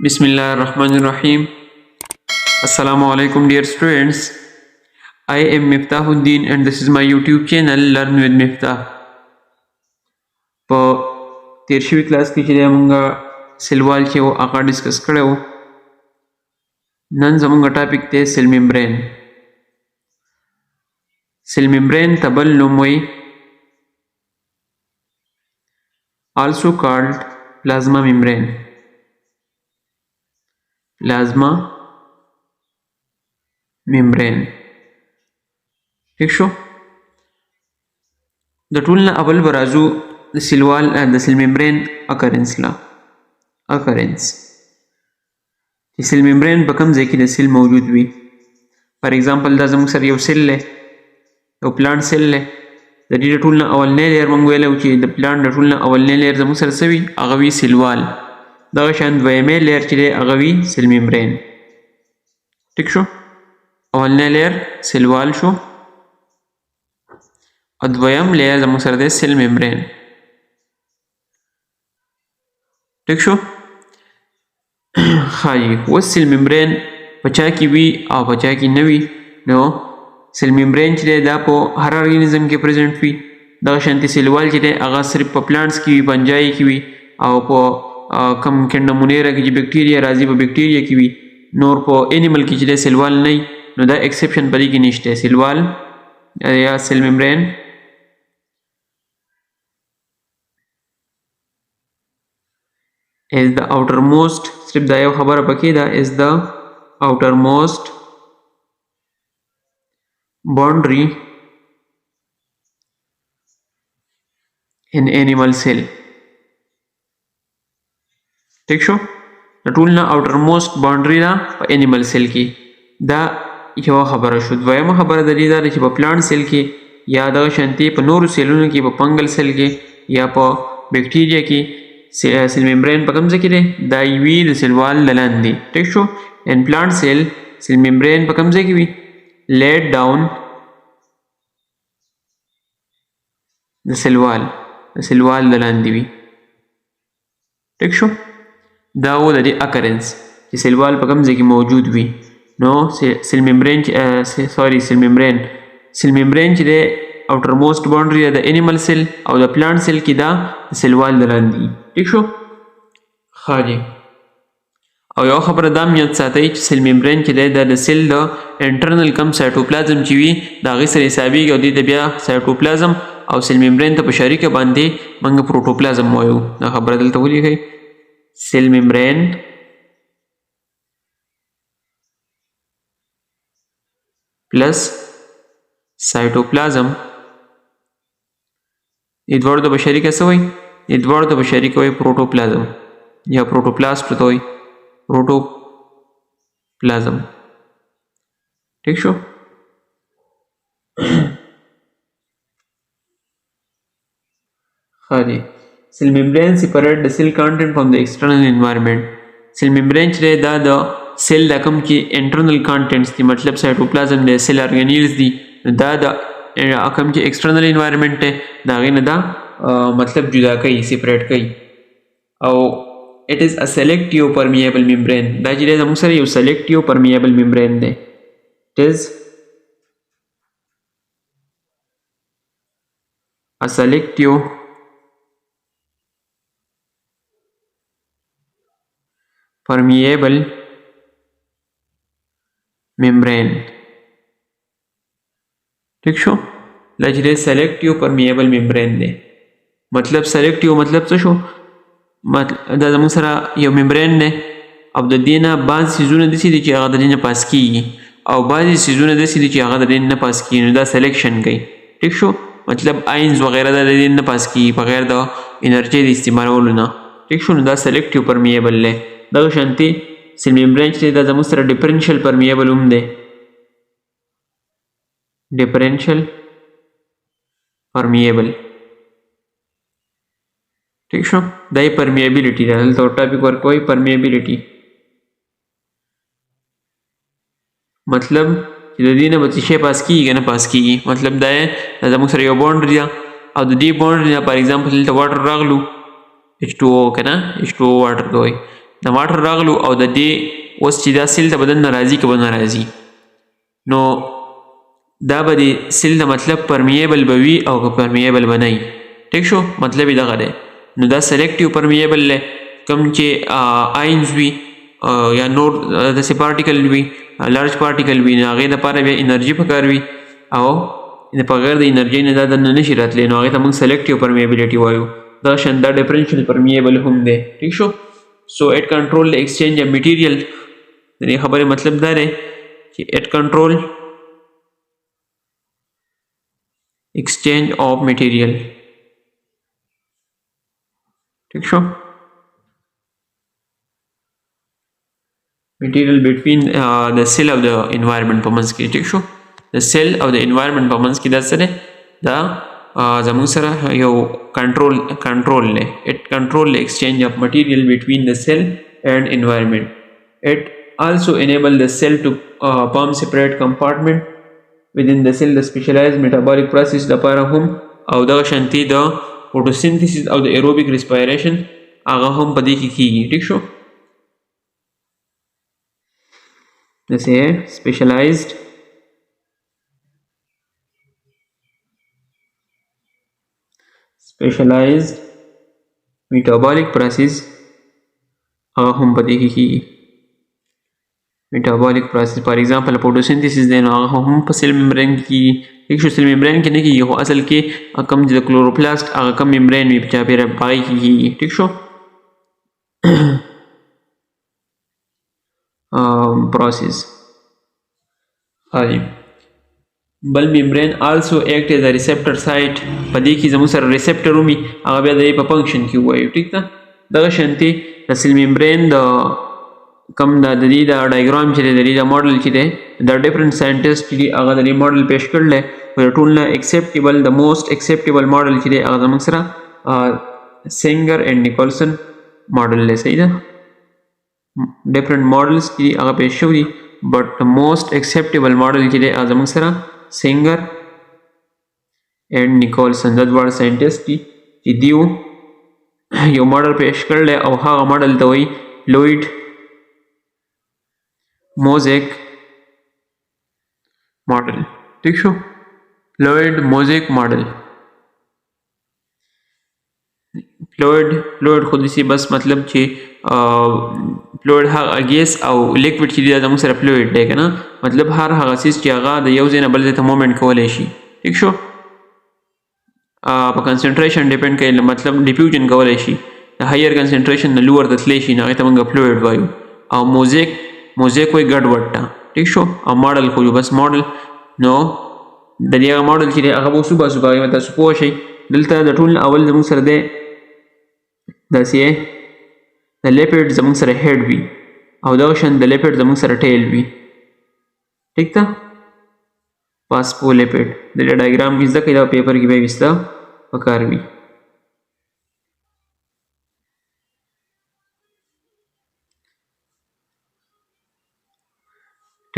Bismillahirrahmanirrahim. Assalamu alaikum dear students. I am Miftahuddin and this is my YouTube channel Learn with Miftah. په تیر شوي کلاس کې چې موږ سیلوال چې و هغه ډسکس کړی و. نن زموږ ټاپک دی سیل ممبرین. سیل ممبرین ته بل نوم وایي also called plasma membrane. پلازما ممبرین. ٹھیک شو. د ټول نه اول برازو د سیلوال د سیل ممبرین اکرنس لا اکرنس چې سیل ممبرین په کوم ځای کې د سیل موجود وي. فار ایگزامپل دا زموږ سره یو سیل دی، یو پلانټ سیل دی. د دې ټول نه اولنی لیر موږ ویلی چې د پلانټ د ټول نه اولنی لیر زموږ سره څه وي؟ هغه وي سیلوال. دغه شان دویمې لیر چې دی هغه وي سیل ممبرین. ټیک شو. اولنی لیر سیلوال شو او دویم لیر زموږ سره دی سیل ممبرین. ټیک شو. ښایي اوس سیل ممبرین په چا کې وي او په چا کې نه وي. نو سیل ممبرین چې دی دا په هر ارګانیزم کې پریزنټ وي. دغه شانتې سیلوال چې دی هغه صرف په پلانټس کې وي، فنجای کې وي، او په کم کنډمونیره کې چې بیکټیریا راځي په بیکټیریا کې وي. نور په انیمل کې چې دی سیلوال نه وي. نو دا ایکسپشن په دې کې نشته. سیلوال یا سیل ممبرین is the outermost، صرف دا یو خبره پکې ده، is the outermost boundary in animal cell. ٹھیک شو. د ټول نه outermost boundary ده په animal cell کې. دا یو خبره شو. دویمه خبره د دې دا ده چې په پلانټ سیل کې یا دغه شانتې په نورو سیلونو کې، په فنګل سیل کې یا په بیکټیریا کې سیل ممبرین په کوم ځای کې دی؟ دا وي د سیلوال د لاندې. ټیک شو. ان پلانټ سیل سیل ممبرین په کوم ځای کې وي؟ لیټ ډاون د سیلوال د لاندې وي. ټیک شو. دا و د دې اکرنس چې سیلوال په کوم ځای کې موجود وي. نو سیل ممبرین چې دی outermost boundary د انیمل سیل او د پلانټ سیل کې دا د سیلوال د لاندې. ټیک شو. ښه جی. او یو خبره دا هم یاد ساتئ چې سیل ممبرین چې دی دا د سیل د انټرنل کم سایټوپلازم چې وي د هغې سره حسابېږي او دې ته بیا سایټوپلازم او سیل ممبرین ته په شریکه باندې موږ پروټوپلازم وایو. دا خبره دلته ولیکئ. سیل ممبرین پلس سایټوپلازم دې دواړو ته به شریکه څه وایي؟ دې دواړو ته به شریکه وایي پروټوپلازم یا پروټوپلاسټ ته وایي پروټوپلازم. ٹھیک شو. ښه دی. سیل ممبرین سیپریټ د سیل کانټینټ فرام د ایکسټرنل انوایرمنټ. سیل ممبرین چې دی دا د سیل د کوم چې انټرنل کانټینټس دي، مطلب سایټوپلازم دی، سیل ارګانیلز دي، دا د کوم چې ایکسټرنل انوایرمنټ دی د هغې نه دا مطلب جدا کوي، سیپریټ کوي. او it is a selective permeable membrane. دا چې دی زموږ سره یو selective permeable membrane دی. It is a selective permeable membrane. ٹھیک شو. دا چې دی selective permeable membrane دی. مطلب selective مطلب څه شو؟ دا زموږ سره یو ممبرین دی او د دې نه بعض څیزونه داسې دي چې هغه د دې نه پاس کېږي او بعضې څیزونه داسې دي چې هغه د دې نه پاس کېږي. نو دا سلیکشن کوي. ټیک شو. مطلب آینز وغیره دا د دې نه پاس کېږي بغیر د انرژۍ د استعمالولو نه. ټیک شو. نو دا سلیکټیو پرمیبل دی. دغه شانتې سیل ممبرین چې دی دا زموږ سره ډفرنشل پرمیبل هم دی. ډفرنشل پرمیبل. ٹھیک شو. دا یې پرمیبیلیټي ده. دلته ټاپک ورکوئ پرمیبیلیټي. مطلب چې د دې نه به څه شی پاس کېږي که نه پاس کېږي. مطلب دا یې دا زموږ سره یو باونډري ده او د دې باونډري نه فار ایگزامپل دلته واټر راغلو H2O که نه H2O واټر ته وایي. د واټر راغلو او د دې اوس چې دا سیل ته به دننه راځي که به نه راځي نو دا به د سیل د مطلب پرمیبل به وي او که پرمیبل به نه وي ټیک شو مطلب یې دغه دی نو دا سلیکټیو پرمیبل دی کوم چې آینز وي یا نور داسې پارټیکل وي لارج پارټیکل وي نو هغې دپاره بیا انرژي پکار وي او بغیر د انرژۍ نه دا دننه نشي راتلی نو هغې ته موږ سلیکټیو پرمیبلیټي وایو دغه شان دا ډفرنشل پرمیبل هم دی ټیک شو سو اټ کنټرول د ایکسچینج اف میټیریل د دې خبرې مطلب دا دی چې اټ کنټرول exchange of material ٹھیک شو material between the cell of the environment په منځ کې ټیک شو the cell of the environment په منځ کې دا څه دی دا زموږ سره یو کنټرول دی it control the exchange of material between the cell and environment it also enable the cell to form separate compartment within the cell the specialized metabolic process لپاره هم او دغه شانتي د photosynthesis او د aerobic respiration هغه هم په دې کې کیږي ټیک شو داسې specialized metabolic process هغه هم په دې کې کیږي metabolic process for example photosynthesis دی نو هغه هم په سیل ممبرین کې کیږي ټیک شو سیل ممبرین کې نه کیږي خو اصل کې کوم چې د کلوروپلاست هغه کوم ممبرین وي په چاپېره په هغې کې کیږي ټیک شو process بل ممبرین also act as a receptor site په دې کې زموږ سره ریسپټر ومي هغه بیا د دې په فنکشن کې ووایو ټیک ده دغه شانتې د سیل ممبرین د کم د دې د ډایګرام چې دی د دې د موډل چې دی د ډفرنټ ساینټسټ چې دي هغه د دې موډل پیش کړی دی خو د ټول نه اکسیپټیبل د موسټ اکسیپټیبل موډل چې دی هغه زموږ سره سینګر اینډ نیکولسن موډل دی صحیح ده ډفرنټ موډلز چې دي هغه پیش شوي دي بټ د موسټ اکسیپټیبل موډل چې دی هغه زموږ سره سینګر اینډ نیکولسن دا دواړه ساینټسټ دي چې دیو یو موډل پیش کړی او هغه موډل ته وایي لویډ Mosaic model ٹھیک شو fluid mosaic model fluid خو دسی بس مطلب چې fluid هغه ګیس او لیکوډ چې دی زموږ سره fluid دی که نه مطلب هر هغه څیز چې هغه د یو ځای نه بل ځای ته مومنټ کولی شي ٹھیک شو په کنسنټریشن ډیپینډ کوي مطلب ډیفیوژن کولی شي د هایر کنسنټریشن نه لوور ته تللی شي نو هغې ته موږ فلویډ وایو او موزیک وایي ګډ وډ ته ټیک شو او موډل خو یو بس موډل نو د دې هغه موډل چې دی هغه به وسو باسو په هغې به تاسو پوه شئ دلته د ټول اول زموږ سره دی داسې د لیپډ زموږ سره هیډ وي او دغه شان د لیپډ زموږ سره ټیل وي ټیک ده پاسپو لیپډ د دې ډایګرام زده کړئ دا پیپر کې به یې وسته پکار وي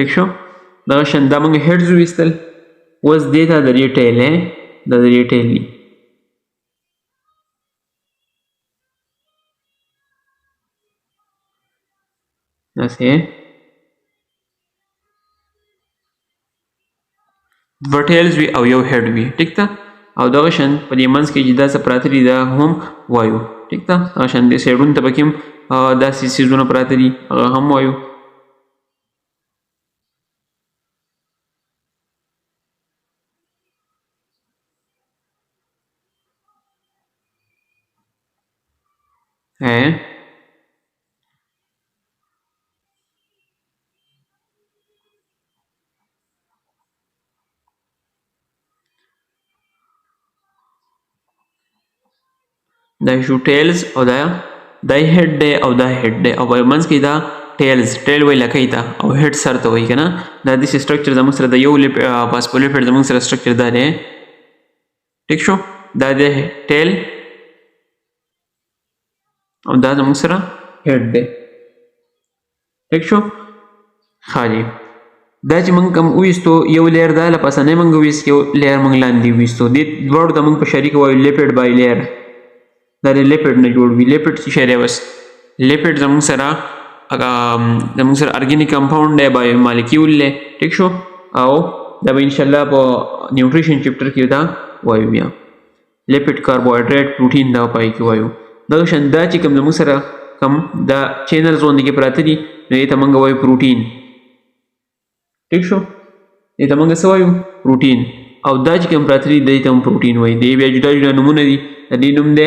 ٹھیک شو دغه شان دا موږ هیډز ویستل اوس دې ته د دې ټیل دی دا د دې ټیل دی داسې دوه ټیلز وي او یو هیډ وي ټیک ده او دغه شان په دې منځ کې چې دا څه پراته دي دا هم وایو ټیک ده دغه شان دې سایډونو ته پکې هم داسې څیزونه پراته دي هغه هم وایو دا شو ټیلز او دا هیډ دی او دا هیډ دی او په منځ کې دا ټیلز ټیل وایي لکۍ ته او هیډ سر ته وایي که نه دا داسې سټرکچر زموږ سره د یو فاسفولیپیډ زموږ سره سټرکچر دا دی ټیک شو دا دی ټیل او دا زموږ سره هیډ دی ټیک شو خالي دا چې موږ کوم ویستو یو لیر دا له پاسنۍ موږ ویست یو لیر موږ لاندې ویستو دې دواړو ته موږ په شریکه وایو لیپډ بای لیر دا د لیپډ نه جوړ وي لیپډ څه شی دی بس لیپټ زموږ سره ارګینیک کمپاوند دی بایو مالیکیول دی ټیک شو او دا به انشاءالله په نیوټریشن چپټر کې دا وایو بیا لیپټ کاربوهایډریټ پروټین دا پای کې وایو دغه شان دا چې کوم زموږ سره کم دا چینلز غوندې کې پراته دي نو دې ته موږ وایو پروټین ټیک شو دې ته موږ څه وایو پروټین او دا چې کوم پراته دي دې ته هم پروټین وایي دې بیا جدا جدا نومونه دي د دې نوم دی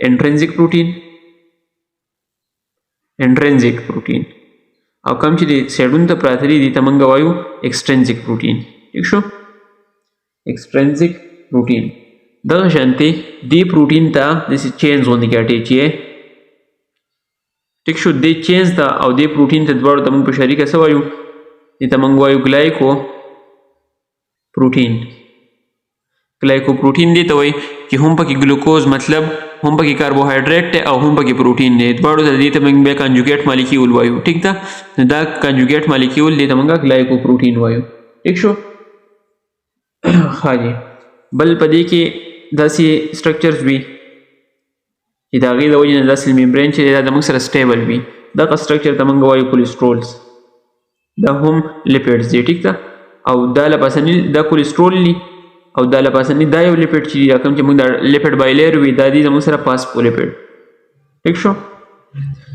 انټرنزیک پروټین انټرنزیک پروټین او کوم چې د سیډون ته پراته دي دې ته موږ وایو ایکسټرنزیک پروټین ټیک شو ایکسټرنزیک پروټین دغه شانتې دې پروټین ته داسې چینز غوندې کې اټیچ یې ټیک شو دې چینز ته او دې پروټین ته دواړو ته موږ په شریکه څه وایو دې ته موږ وایو ګلایکو پروټین ګلایکو پروټین دې ته وایي چې هم پکې ګلوکوز مطلب هم پکې کاربوهایډریټ دی او هم پکې پروټین دی دواړو ته دې ته موږ بیا کنجوګیټ مالیکیول وایو ټیک ده نو دا کنجوګیټ مالیکیول دې ته موږ ګلایکو پروټین وایو ټیک شو ښه جی بل په دې کې داسې سټرکچرز وي چې د هغې د وجې نه دا سیل ممبرین چې دی دا زموږ سره سټیبل وي دغه سټرکچر ته موږ وایو کولیسټرولز دا هم لیپیډز دی ټیک ده او دا لپاسني دا کولیسټرول دي او دا لپاسني دا یو لیپیډ چې دا کوم چې موږ دا لیپیډ بایلیر وي دا دي زموږ سره فاسفولیپیډ ټیک شو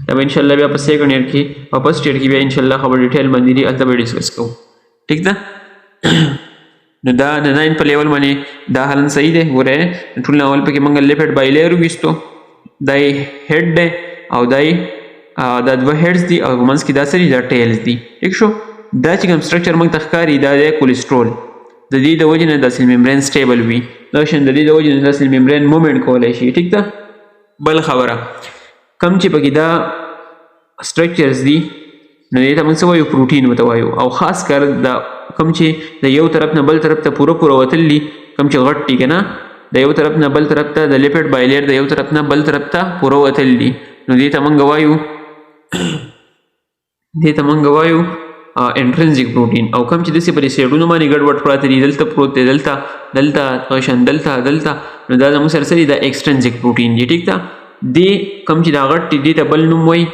دا به انشاءالله بیا په سیکنډ ایئر کې او فرسټ ایئر کې بیا انشاءالله خبر ډیټیل باندې دي هلته به ډسکس کوو ټیک ده نو دا د 9 په لیول باندې دا حالن صحیح دی ګوره ټول اول پکې موږ لیپټ بایلیر ویستو دا هډ دی او دا دوه هډز دي او منځ کې دا سری دا ټیلز دي ټیک شو دا چې کوم سټرکچر موږ ته ښکاري دا دی کولیسټرول د دې د وجې نه دا سیل ممبرین سټیبل وي دا شان د دې د وجې نه دا سیل ممبرین مومنټ کولی شي ټیک ده بل خبره کم چې پکې دا سټرکچرز دي نو دې ته موږ څه وایو پروټین ورته وایو او خاص کر دا کم چې د یو طرف نه بل طرف ته پوره وتلي کم چې غټ دي که نه د یو طرف نه بل طرف ته د لیپټ بایلیر د یو طرف نه بل طرف ته پوره وتلي نو دې ته موږ وایو انټرنزیک پروټین او کم چې داسې په دې سیډونو باندې ګډوډ پراته دي دلته پروت دی دلته غشن دلته نو دا زموږ سره څه دي دا ایکسټرنزیک پروټین دي ټیک ده دې کم چې دا غټ دي دې ته بل نوم وایي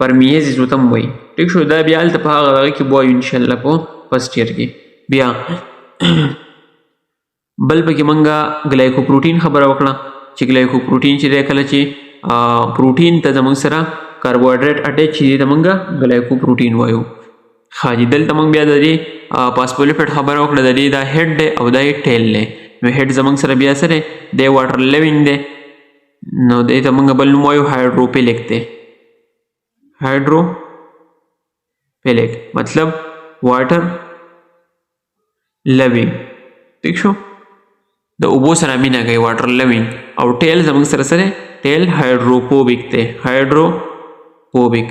پرمیزیز ورته هم وایي ټیک شو دا بیا هلته په هغه هغه کې به وایو انشاءالله په فرسټ ایئر کې بیا بل پکې موږ ګلایکو پروټین خبره وکړه چې ګلایکو پروټین چې دی کله چې پروټین ته زموږ سره کاربوهایډریټ اټیچ شي دې ته موږ ګلایکو پروټین وایو ښه جي دلته موږ بیا د دې فاسفولیپټ خبره وکړه د دې دا هډ دی او دا یې ټیل دی نو هډ زموږ سره بیا څه دی دی واټر لیوینګ دی نو دې ته موږ بل نوم وایو هایډروپیلیک دی هایډروپیلیک مطلب واټر لیوینګ ٹھیک شو د اوبو سره مینه کوي واټر لیوینګ او ټیل زموږ سره سره ټیل هایډروپوبیک دی هایډروپوبیک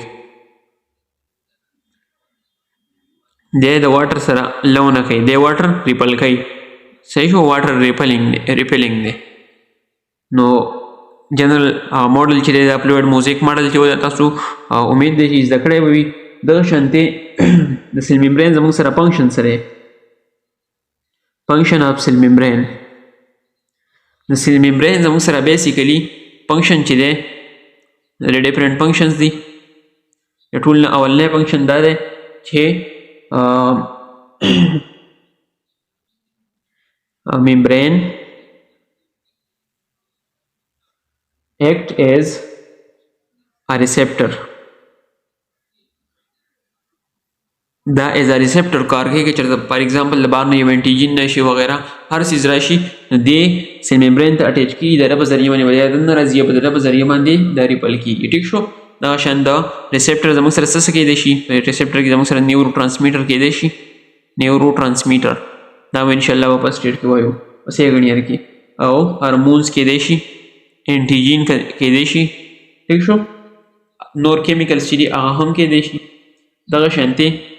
دی د واټر سره لو نه کوي دی واټر ریپل کوي صحیح شو واټر ریپلینګ دی نو جنرال موډل چې دی د فلوئډ موزیک موډل چې و تاسو امید دی چې زده کړی به وي دغه شانتې د سیل ممبرین زموږ سره فنکشن سره function of cell membrane the cell membrane زموږ سره basically function چې دی د different functions دي د ټول نه اولنی function دا دی چې membrane act as a receptor دا ایز ا ریسپټر کار کوي چې چېرته فار ایگزامپل د بار نه یو انټیجن راشي وغیره هر څیز راشي نو دې سیل ممبرین ته اټیچ کېږي د هغه په ذریعه باندې یا دننه راځي یا په د هغه په ذریعه باندې دا ریپل کېږي ټیک شو دغه شان د ریسپټر زموږ سره څه کېدی شي ریسپټر کې زموږ سره نیورو ټرانسمیټر کېدی شي نیورو ټرانسمیټر دا به انشاءالله په فرسټ ایئر کې وایو په سیکنډ ایئر کې او هارمونز کېدی شي انټیجن کېدی شي ټیک شو نور کیمیکلز چې دي هغه هم کېدی شي دغه شانتې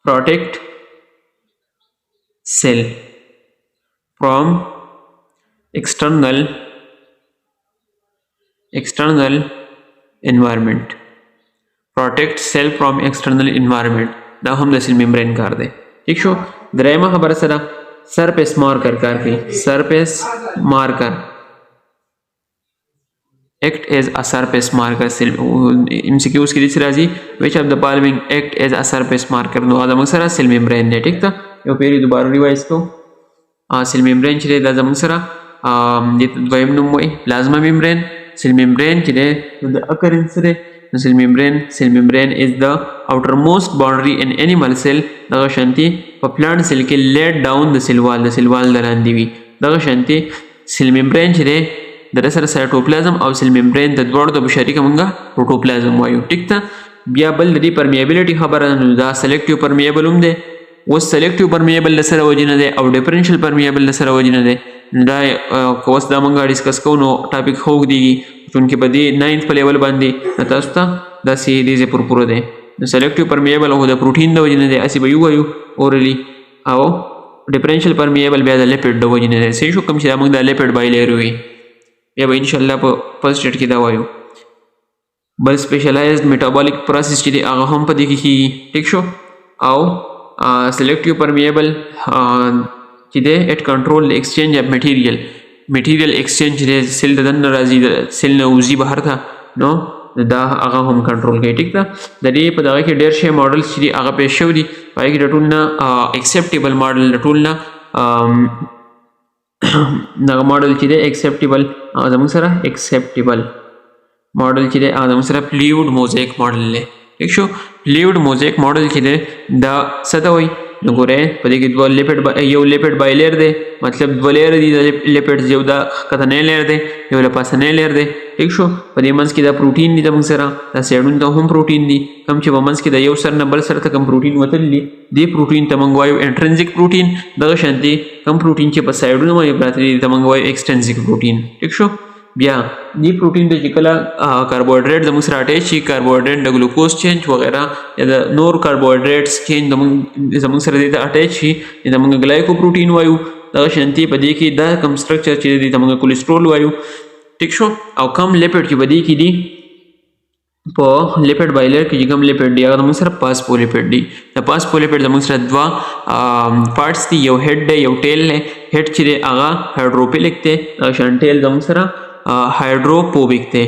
protect cell from external environment protect cell from external environment دا هم د سیل ممبرین کار دی ٹھیک شو درېیمه خبره سره سرفیس مارکر کار کوي سرفیس مارکر act as a surface marker. MCQs کې دې راځي which of the following act as a surface marker. نو دا موږ سره سیل ممبرین دی. ټیک ده، یو پیری دوباره ریوایز کوو. سیل ممبرین چې دی دا زموږ سره دې دویم نوم وایي پلازما ممبرین. سیل ممبرین چې دی د اکرنس دی. cell membrane is the outermost boundary in animal cell. دغه شانتي په پلانټ سیل کې laid down د سیل وال لاندې وي. دغه شانتي سیل ممبرین چې دی د سره سایټوپلازم او سیل ممبرین د دوړو د بشری کومه پروټوپلازم وایو. ټیک ته، بیا بل د دې پرمیبیلیټي خبره نو دا سلیکټیو پرمیبل هم دی. اوس سلیکټیو پرمیبل سره وجنه دی او ډیفرنشل پرمیبل سره وجنه دی. دا کوس دا مونږه ډیسکس کوو نو ټاپک هوګ دیږي چونکې په دې 9th په لیول باندې تاسو ته دا سیریز پوره دی. نو سلیکټیو پرمیبل هو د پروټین د وجنه دی اسی به یو وایو اورلی، او ډیفرنشل پرمیبل بیا د لیپډ د وجنه دی. صحیح شو، کوم چې موږ د لیپډ بایلیر وي بیا به ان شاء الله په فرست سټیټ کې دا وایو. بل سپیشلایزد میټابولیک پروسس چې دی هغه هم په دې کې کیږي. ټیک شو، او سلیکټیو پرمیبل چې دی اټ کنټرول ایکسچینج اف میټیریل ایکسچینج دی سیل د دننه راځي د سیل نه وځي بهر ته، نو دا هغه هم کنټرول کوي. ټیک ده، د دې په دغه کې ډېر شی ماډلز چې دي هغه پیش شوي دي. په هغې کې د ټول نه ایکسیپټیبل ماډل د ټول نه دغه ماډل چې دی ایکسیپټیبل زموږ سره ایکسیپټیبل ماډل چې دی هغه زموږ سره فلویډ موزیک ماډل دی. ټیک شو، فلویډ موزیک ماډل چې دی دا څه ته وایي؟ نو ګورئ په دې کې یو لیپډ بایلیر دی، مطلب دوه لیر دي د لیپډز، یو دا ښکتنی لیر دی یو له پاسنی لیر دی. ټیک شو، په دې منځ کې دا پروټین دي د موږ سره، دا سایډونو ته هم پروټین دي. کوم چې په منځ کې د یو سر نه بل سر ته کوم پروټین وتلي دي دې پروټین ته موږ وایو انټرنزیک پروټین. دغه شانتي کوم پروټین چې په سایډونو باندې پراته دي ته موږ وایو ایکسټرنزیک پروټین. ټیک شو، بیا دې پروټین ته چې کله کاربوهایډریټ زموږ سره اټیچ شي، کاربوهایډریټ د ګلوکوز چینج وغیره یا د نور کاربوهایډریټس چینج زموږ سره دې ته اټیچ شي د موږ ګلایکو پروټین وایو. دغه شانتي په دې کې دا کوم سټرکچر چې دی ته موږ کولیسټرول وایو. ټیک شو، او کم لیپډ چې په دې کې دي په لیپډ بایلر کې چې کوم لیپډ دي هغه زموږ سره پاسفولیپډ دي. د پاسفولیپډ زموږ سره دوه پارټس دي، یو هیډ دی یو ټیل دی. هیډ چې دی هغه هایډروپیلیک دی، شان ټیل زموږ سره هایډروپوبیک دی.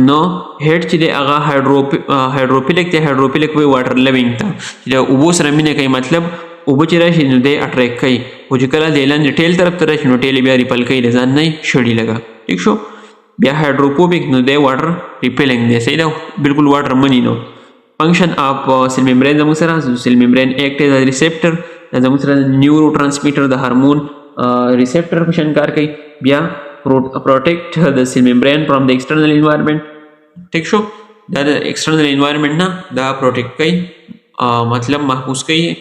نو هیډ چې دی هغه هایډروپیلیک دی. هایډروپیلیک وایي واټر لوینګ ته، چې د اوبو سره مینه کوي، مطلب اوبه چې راشي نو دی اټریکټ کوي، خو چې کله د لاندې ټیل طرف ته راشي نو ټیل بیا ریپل کوي د ځان نه شړي لګه. ټیک شو، بیا هایډروپوبیک نو دی واټر ریپیلنګ دی. صحیح ده، بالکل واټر منی. نو فنکشن اف سیل ممبرین زموږ سره سیل ممبرین ایکټ ایز ریسپټر، زموږ سره نیورو ټرانسمیټر د هارمون ریسپټر په شان کار کوي. بیا protect the cell membrane from the external environment. ٹھیک شو، دا د external environment نه دا پروټیکټ کوي، مطلب محفوظ کوي.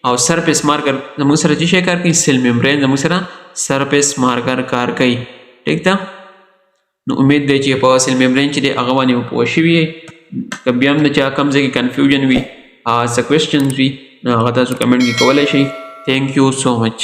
او سرفیس مارکر زموږ سره چې شی کار کوي، سیل ممبرین زموږ سره سرفیس مارکر کار کوي. ټیک ده، نو امید دی چې په سیل ممبرین چې دی هغه باندې پوه شوي یې. که بیا هم د چا کوم ځای کې کنفیوژن وي، څه کوېسچنز وي، نو هغه تاسو کمنټ کې کولی شئ. تھینک یو سو مچ.